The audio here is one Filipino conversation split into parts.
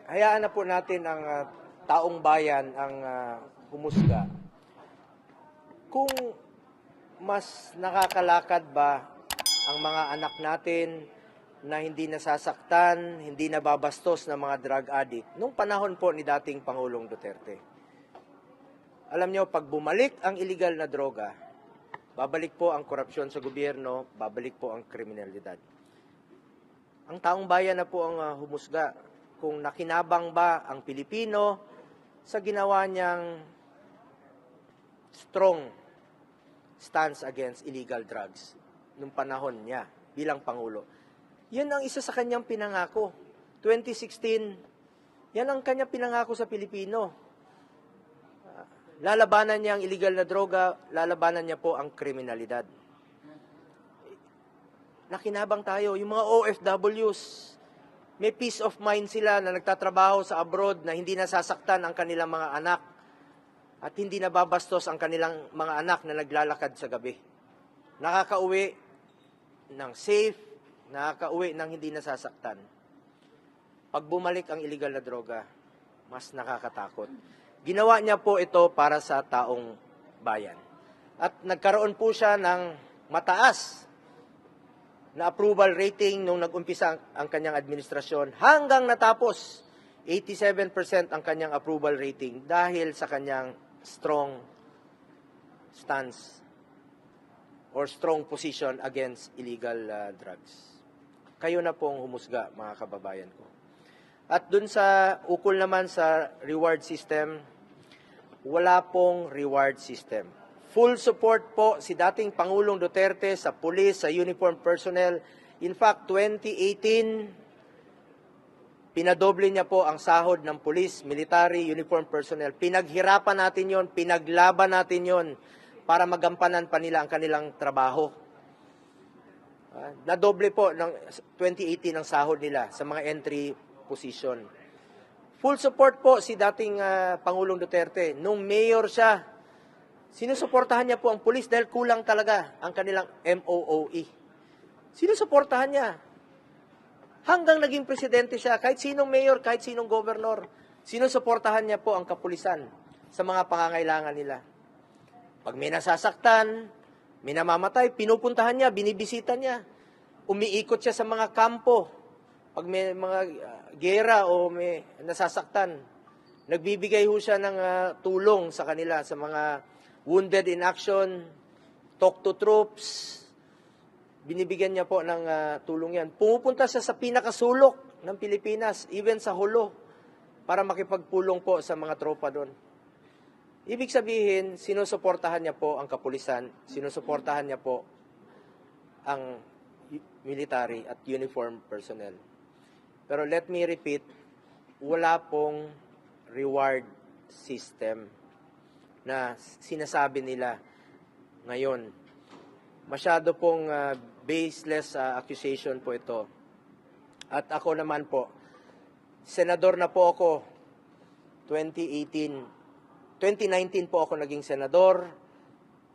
Hayaan na po natin ang taong bayan ang humusga. Kung mas nakakalakad ba ang mga anak natin na hindi nasasaktan, hindi nababastos ng mga drug addict nung panahon po ni dating Pangulong Duterte. Alam nyo, pag bumalik ang illegal na droga, babalik po ang korupsyon sa gobyerno, babalik po ang kriminalidad. Ang taong bayan na po ang humusga kung nakinabang ba ang Pilipino sa ginawa niyang strong stance against illegal drugs nung panahon niya bilang Pangulo. Yan ang isa sa kanyang pinangako. 2016, yan ang kanyang pinangako sa Pilipino. Lalabanan niya ang illegal na droga, lalabanan niya po ang kriminalidad. Nakinabang tayo, yung mga OFWs, may peace of mind sila na nagtatrabaho sa abroad na hindi nasasaktan ang kanilang mga anak at hindi nababastos ang kanilang mga anak na naglalakad sa gabi. Nakakauwi ng safe, nakakauwi ng hindi nasasaktan. Pag bumalik ang illegal na droga, mas nakakatakot. Ginawa niya po ito para sa taong bayan. At nagkaroon po siya ng mataas na approval rating nung nag-umpisa ang kanyang administrasyon hanggang natapos 87% ang kanyang approval rating dahil sa kanyang strong stance or strong position against illegal drugs. Kayo na pong humusga, mga kababayan ko. At dun sa ukol naman sa reward system, wala pong reward system. Full support po si dating Pangulong Duterte sa pulis, sa uniform personnel. In fact, 2018, pinadoble niya po ang sahod ng pulis, military, uniform personnel. Pinaghirapan natin yon, pinaglaban natin yon para magampanan pa nila ang kanilang trabaho. Nadoble po ng 2018 ang sahod nila sa mga entry position. Full support po si dating Pangulong Duterte. Nung mayor siya, sinusuportahan niya po ang pulis dahil kulang talaga ang kanilang MOOE. Sinusuportahan niya. Hanggang naging presidente siya, kahit sinong mayor, kahit sinong gobernador, sinusuportahan niya po ang kapulisan sa mga pangangailangan nila. Pag may nasasaktan, may namamatay, pinupuntahan niya, binibisita niya. Umiikot siya sa mga kampo. Pag may mga gera o may nasasaktan, nagbibigay ho siya ng tulong sa kanila, sa mga wounded in action, talk to troops, binibigyan niya po ng tulong yan. Pumupunta siya sa pinakasulok ng Pilipinas, even sa Hulo, para makipagpulong po sa mga tropa doon. Ibig sabihin, sinusuportahan niya po ang kapulisan, sinusuportahan niya po ang military at uniform personnel. Pero let me repeat, wala pong reward system na sinasabi nila ngayon. Masyado pong baseless accusation po ito. At ako naman po, senador na po ako 2019 po ako naging senador.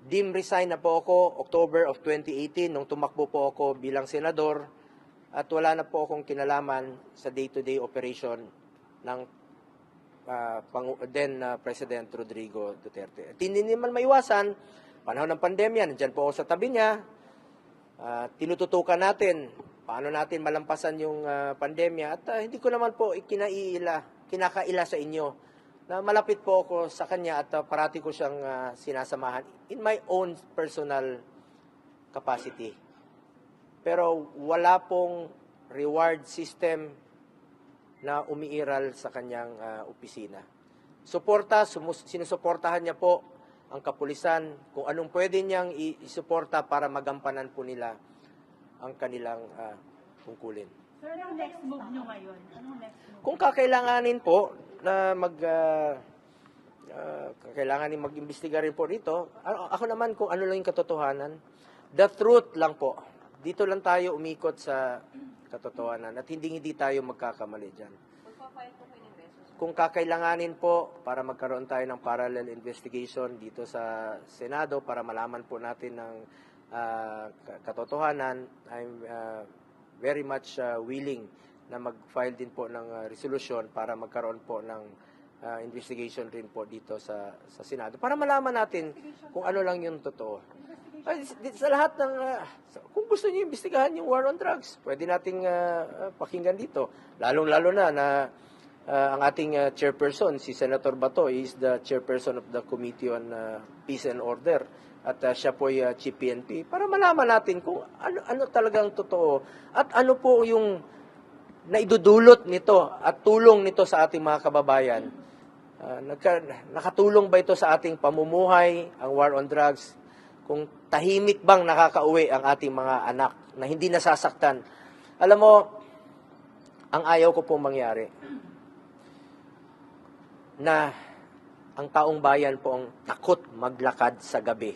Dim resign na po ako October of 2018 nung tumakbo po ako bilang senador at wala na po akong kinalaman sa day-to-day operation ng President Rodrigo Duterte. At hindi naman maiwasan, panahon ng pandemya, nandyan po ako sa tabi niya, tinututukan natin, paano natin malampasan yung pandemya, at hindi ko naman po kinakaila sa inyo, na malapit po ako sa kanya at parati ko siyang sinasamahan in my own personal capacity. Pero wala pong reward system na umiiral sa kanyang opisina. Sinusuportahan niya po ang kapulisan kung anong pwede niyang isuporta para magampanan po nila ang kanilang tungkulin. Sir, anong next move nyo ngayon? Anong next move? Kung kakailanganin po na kailanganin mag-imbestiga rin po dito, ako naman kung ano lang yung katotohanan, the truth lang po. Dito lang tayo umikot sa katotohanan at hindi tayo magkakamali dyan. Kung kakailanganin po para magkaroon tayo ng parallel investigation dito sa Senado para malaman po natin ng katotohanan, I'm very much willing na mag-file din po ng resolution para magkaroon po ng investigation rin po dito sa Senado para malaman natin kung ano lang yung totoo. Ay, sa lahat ng kung gusto niyo imbestigahan yung war on drugs, pwede nating pakinggan dito. Lalong-lalo na ang ating chairperson, si Senator Bato, is the chairperson of the Committee on Peace and Order. At siya po ay Chief PNP. Para malaman natin kung ano talagang totoo. At ano po yung naidudulot nito at tulong nito sa ating mga kababayan. Nakatulong ba ito sa ating pamumuhay, ang war on drugs? Kung tahimik bang nakakauwi ang ating mga anak na hindi nasasaktan. Alam mo, ang ayaw ko pong mangyari na ang taong bayan po ang takot maglakad sa gabi.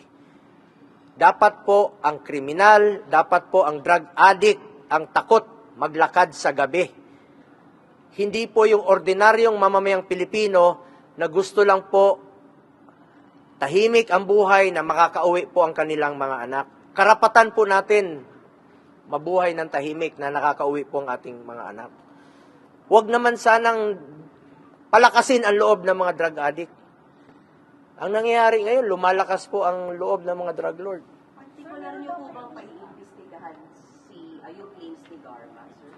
Dapat po ang kriminal, dapat po ang drug addict ang takot maglakad sa gabi. Hindi po yung ordinaryong mamamayang Pilipino na gusto lang po tahimik ang buhay na makakauwi po ang kanilang mga anak. Karapatan po natin mabuhay ng tahimik na nakakauwi po ang ating mga anak. Huwag naman sanang palakasin ang loob ng mga drug addict. Ang nangyayari ngayon, lumalakas po ang loob ng mga drug lord. Particular niyo po bang pag-iimbestigahan yung claims ni Garma, sir?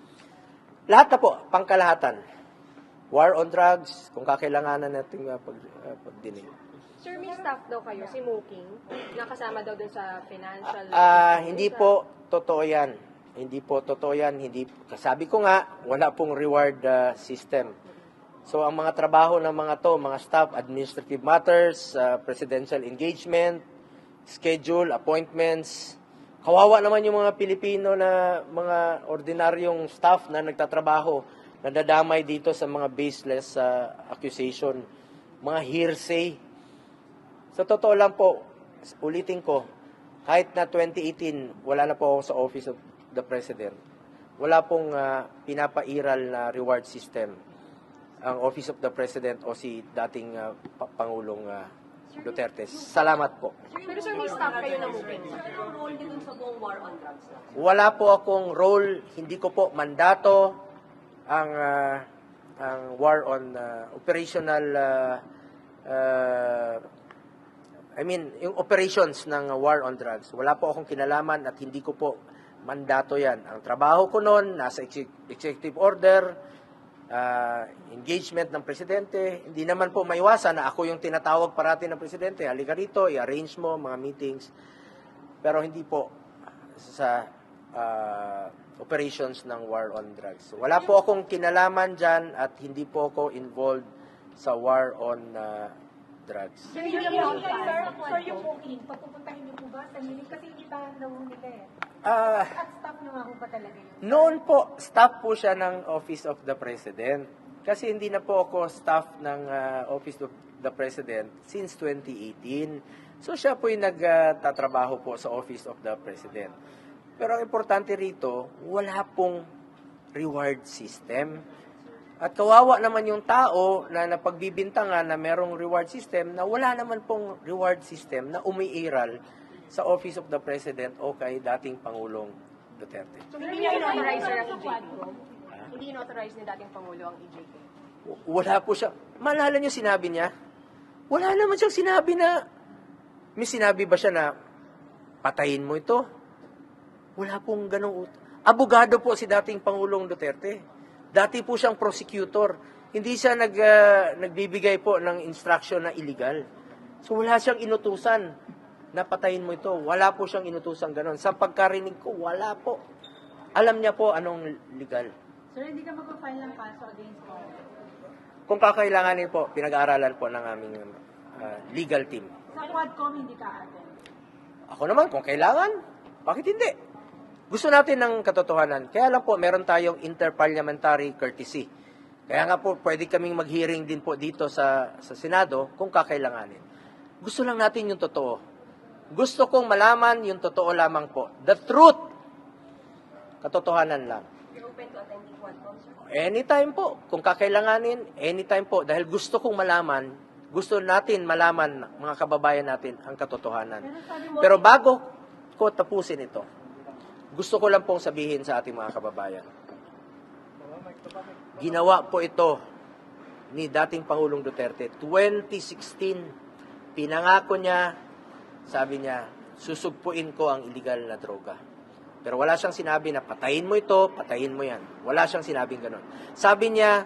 Lahat na po, pangkalahatan. War on drugs, kung kakailanganan natin pagdinig. Sir, may staff daw kayo, si Muking, nakasama daw dun sa financial... Hindi po totoo yan. Hindi po totoo yan. Sabi ko nga, wala pong reward system. So, ang mga trabaho ng mga staff, administrative matters, presidential engagement, schedule, appointments. Kawawa naman yung mga Pilipino na mga ordinaryong staff na nagtatrabaho, nadadamay dito sa mga baseless accusation, mga hearsay. Sa totoo lang po, ulitin ko, kahit na 2018, wala na po ako sa Office of the President. Wala pong pinapairal na reward system ang Office of the President o si dating Pangulong Duterte. Salamat po. Pero sir, may staff kayo na Muking. Anong role niyo dun sa buong war on drugs? Wala po akong role, hindi ko po mandato ang war on operational yung operations ng war on drugs. Wala po akong kinalaman at hindi ko po mandato yan. Ang trabaho ko noon, nasa executive order, engagement ng presidente. Hindi naman po maiwasan na ako yung tinatawag parati ng presidente. Halika rito, i-arrange mo mga meetings. Pero hindi po sa operations ng war on drugs. Wala po akong kinalaman dyan at hindi po ako involved sa war on drugs. Sir, yung booking, papupuntahin niyo po ba sa hearing? Kasi hindi pa daw nila eh. At staff niyo nga po ba talaga yun? Noon po, staff po siya ng Office of the President. Kasi hindi na po ako staff ng Office of the President since 2018. So siya po yung nagtatrabaho po sa Office of the President. Pero ang importante rito, wala pong reward system. At kawawa naman yung tao na napagbibintangan na merong reward system na wala naman pong reward system na umiiral sa Office of the President o kay dating Pangulong Duterte. So, hindi niya in-authorize sir ang EJK? Hindi in-authorize ni dating Pangulo ang EJK? Wala po siya. Maalala niyo sinabi niya? Wala naman siyang sinabi na, may sinabi ba siya na patayin mo ito? Wala pong ganong abogado po si dating Pangulong Duterte. Dati po siyang prosecutor. Hindi siya nagbibigay po ng instruction na illegal. So wala siyang inutusan na patayin mo ito. Wala po siyang inutusan ganon. Sa pagkarinig ko, wala po. Alam niya po anong legal. Sir, hindi ka magpa-file ng kaso against Paul? Kung kakailanganin po, pinag-aaralan po ng aming legal team. Sa Quadcom, hindi ka attend? Ako naman, kung kailangan, bakit hindi? Gusto natin ng katotohanan. Kaya lang po, meron tayong interparliamentary courtesy. Kaya nga po, pwede kaming mag-hearing din po dito sa Senado kung kakailanganin. Gusto lang natin yung totoo. Gusto kong malaman yung totoo lamang po. The truth. Katotohanan lang. You're open to attending Quadcom, sir? Anytime po. Kung kakailanganin, anytime po. Dahil gusto kong malaman, gusto natin malaman, mga kababayan natin, ang katotohanan. Pero bago ko tapusin ito, gusto ko lang pong sabihin sa ating mga kababayan. Ginawa po ito ni dating Pangulong Duterte. 2016, pinangako niya, sabi niya, susugpuin ko ang illegal na droga. Pero wala siyang sinabi na patayin mo ito, patayin mo yan. Wala siyang sinabing ganon. Sabi niya,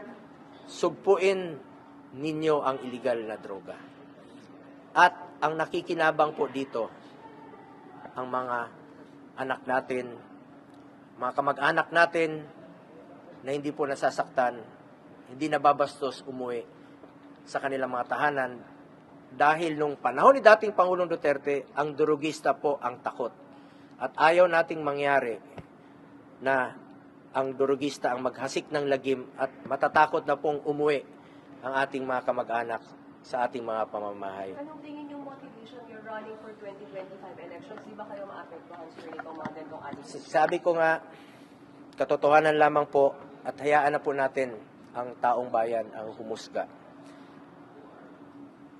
sugpuin ninyo ang illegal na droga. At ang nakikinabang po dito, ang mga anak natin, mga kamag-anak natin na hindi po nasasaktan, hindi nababastos umuwi sa kanilang mga tahanan dahil nung panahon ni dating Pangulong Duterte, ang durugista po ang takot. At ayaw nating mangyari na ang durugista ang maghasik ng lagim at matatakot na pong umuwi ang ating mga kamag-anak sa ating mga pamamahay. Anong tingin yung motivation you're running for 2025 elections? Di ba kayo maapektuhan sir nitong mga gantong attitude? Sabi ko nga, katotohanan lamang po at hayaan na po natin ang taong bayan ang humusga.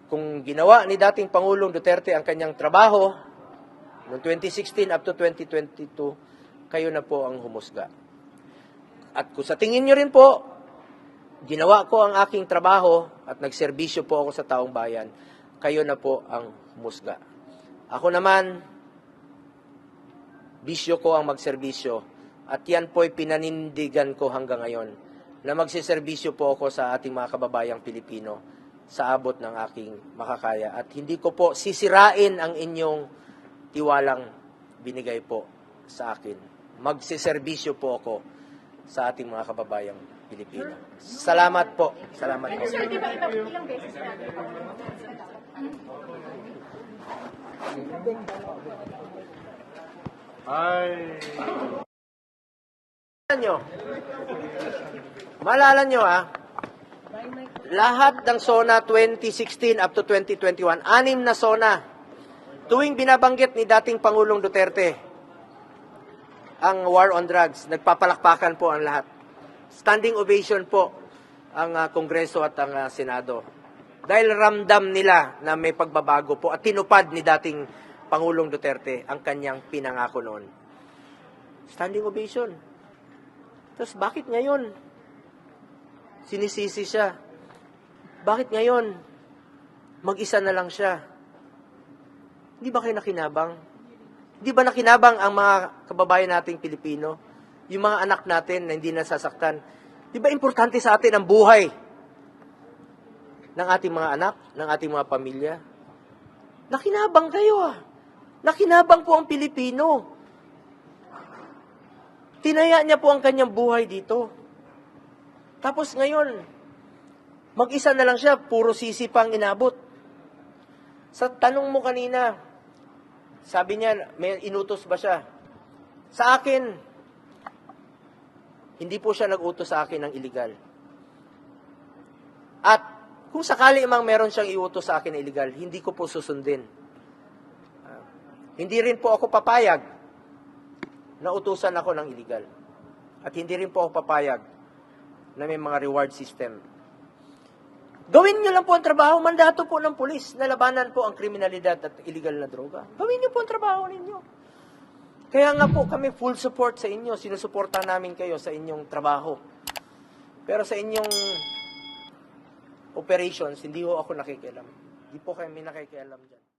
Kung ginawa ni dating Pangulong Duterte ang kanyang trabaho noong 2016 up to 2022, kayo na po ang humusga. At kung sa tingin nyo rin po, ginawa ko ang aking trabaho at nagserbisyo po ako sa taong bayan, kayo na po ang humusga. Ako naman, bisyo ko ang magserbisyo at yan po'y pinanindigan ko hanggang ngayon na magsiserbisyo po ako sa ating mga kababayang Pilipino sa abot ng aking makakaya. At hindi ko po sisirain ang inyong tiwalang binigay po sa akin. Magsiserbisyo po ako sa ating mga kababayang Pilipino. Salamat po. Salamat po. Sir, di ba ilang beses natin Maalala nyo lahat ng SONA 2016 up to 2021, 6 na SONA. Tuwing binabanggit ni dating Pangulong Duterte ang war on drugs, nagpapalakpakan po ang lahat. Standing ovation po ang Kongreso at ang Senado. Dahil ramdam nila na may pagbabago po at tinupad ni dating Pangulong Duterte ang kanyang pinangako noon. Standing ovation. Tapos bakit ngayon sinisisi siya? Bakit ngayon mag-isa na lang siya? Hindi ba kayo nakinabang? Hindi ba nakinabang ang mga kababayan nating Pilipino? Yung mga anak natin na hindi nasasaktan? Di ba importante sa atin ang buhay ng ating mga anak, ng ating mga pamilya? Nakinabang kayo Nakinabang po ang Pilipino. Tinaya niya po ang kanyang buhay dito. Tapos ngayon, mag-isa na lang siya, puro sisi pang inabot. Sa tanong mo kanina, sabi niya, may inutos ba siya? Sa akin, hindi po siya nag-utos sa akin ng illegal. At kung sakali mang meron siyang iutos sa akin ng illegal, hindi ko po susundin. Hindi rin po ako papayag na utusan ako ng illegal. At hindi rin po ako papayag na may mga reward system. Gawin nyo lang po ang trabaho, mandato po ng pulis na labanan po ang kriminalidad at illegal na droga. Gawin nyo po ang trabaho ninyo. Kaya nga po kami full support sa inyo. Sinusuporta namin kayo sa inyong trabaho. Pero sa inyong operations, hindi ho ako nakikialam. Hindi po kami nakikialam dyan.